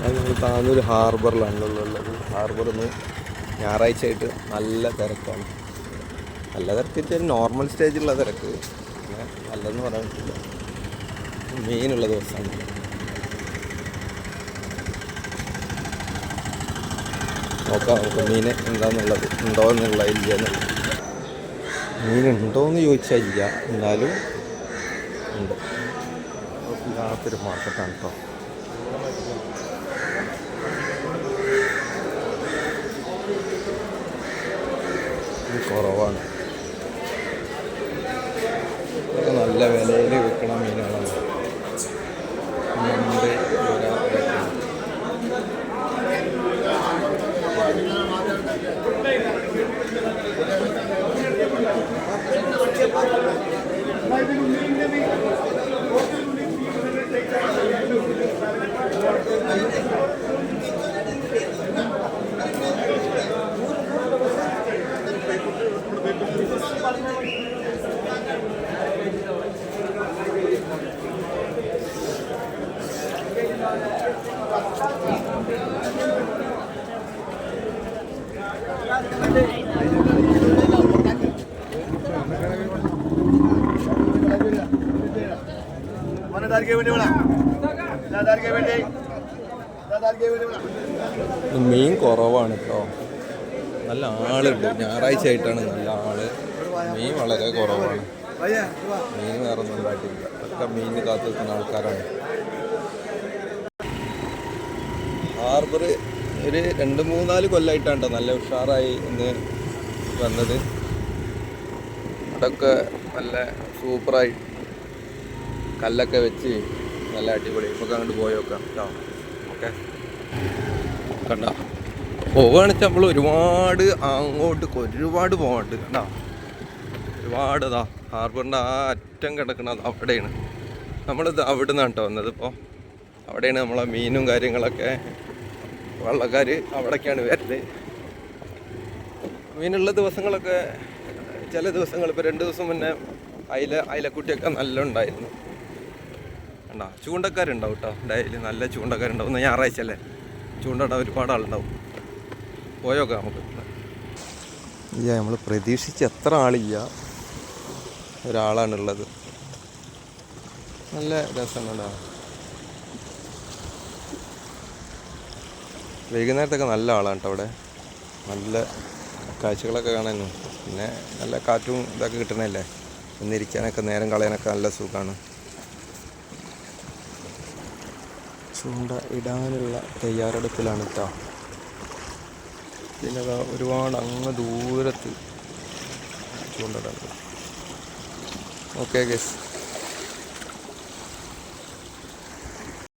അത് നമ്മൾ താന്നൂർ ഹാർബറിലാണുള്ളത്. ഹാർബറിൽ നിന്ന് ഞായറാഴ്ച ആയിട്ട് നല്ല തിരക്കാണ്. നല്ല തിരക്കിട്ട് നോർമൽ സ്റ്റേജിലുള്ള തിരക്ക്, പിന്നെ നല്ലതെന്ന് പറയാൻ പറ്റില്ല. മീനുള്ള ദിവസമാണ്. നോക്കാം നമുക്ക് മീൻ എന്താണെന്നുള്ളത്, ഉണ്ടോ എന്നുള്ള ഇല്ല എന്നുള്ളത്. മീനുണ്ടോയെന്ന് ചോദിച്ചാൽ ഇല്ല, എന്നാലും ഉണ്ട്. ഇല്ലാത്തൊരു മാർക്കറ്റാണ് കേട്ടോ. കുറവാണ്. നല്ല വിലയിൽ വിൽക്കണ മീനുകളാണ്. നമ്മുടെ മീൻ കുറവാണ് കേട്ടോ. നല്ല ആളുണ്ട്. ഞായറാഴ്ച ആയിട്ടാണ് നല്ല ആള്. മീൻ വളരെ കുറവാണ്. മീൻ വേറെ ഒന്നും ഉണ്ടായിട്ടില്ല. ഒക്കെ മീൻ കാത്തു നിൽക്കുന്ന ആൾക്കാരാണ്. ഹാർബർ ഒരു 2-3-4 കൊല്ലമായിട്ടാണ് നല്ല ഉഷാറായി ഇന്ന് വന്നത്. അതൊക്കെ നല്ല സൂപ്പറായി കല്ലൊക്കെ വെച്ച് നല്ല അടിപൊളി. നമുക്ക് അങ്ങോട്ട് പോയി നോക്കാം കേട്ടോ. ഓക്കെ, കണ്ട പോവുകയാണെന്ന് വെച്ചാൽ നമ്മൾ അങ്ങോട്ട് ഒരുപാട് പോകാനുണ്ട്. കണ്ടോ, ഒരുപാട്. ഇതാ ഹാർബറിൻ്റെ ആ അറ്റം കിടക്കുന്നത് അവിടെയാണ്. നമ്മളിത് അവിടെ നിന്നാണ് കേട്ടോ വന്നത്. ഇപ്പോൾ അവിടെയാണ് നമ്മളെ മീനും കാര്യങ്ങളൊക്കെ. വള്ളക്കാർ അവിടേക്കാണ് വരുന്നത്. മീനുള്ള ദിവസങ്ങളൊക്കെ ചില ദിവസങ്ങൾ, ഇപ്പോൾ 2 ദിവസം മുന്നേ അയിലക്കുട്ടിയൊക്കെ നല്ല ഉണ്ടായിരുന്നു. കണ്ടോ, ചൂണ്ടക്കാരുണ്ടാവും കേട്ടോ. ഡെയിലി നല്ല ചൂണ്ടക്കാരുണ്ടാവും. ഇന്ന് ഞായറാഴ്ച അല്ലേ, ചൂണ്ടയിടാൻ ഒരുപാട് ആളുണ്ടാവും. പോയോക്കാം നമുക്ക്. ഇല്ല, നമ്മൾ പ്രതീക്ഷിച്ച് എത്ര ആളില്ല, ഒരാളാണുള്ളത്. നല്ല രസമുണ്ടാ. വൈകുന്നേരത്തൊക്കെ നല്ല ആളാണ് കേട്ടോ അവിടെ. നല്ല കാഴ്ചകളൊക്കെ കാണാനും പിന്നെ നല്ല കാറ്റും ഇതൊക്കെ കിട്ടണല്ലേ. ഒന്നിരിക്കാനൊക്കെ നേരം കളയാനൊക്കെ നല്ല സുഖമാണ്. ചൂണ്ട ഇടാനുള്ള തയ്യാറെടുപ്പിലാണ് കേട്ടോ. പിന്നെ ഒരുപാട് അങ്ങ് ദൂരത്ത് ചൂണ്ടയിടാൻ. Okay guys.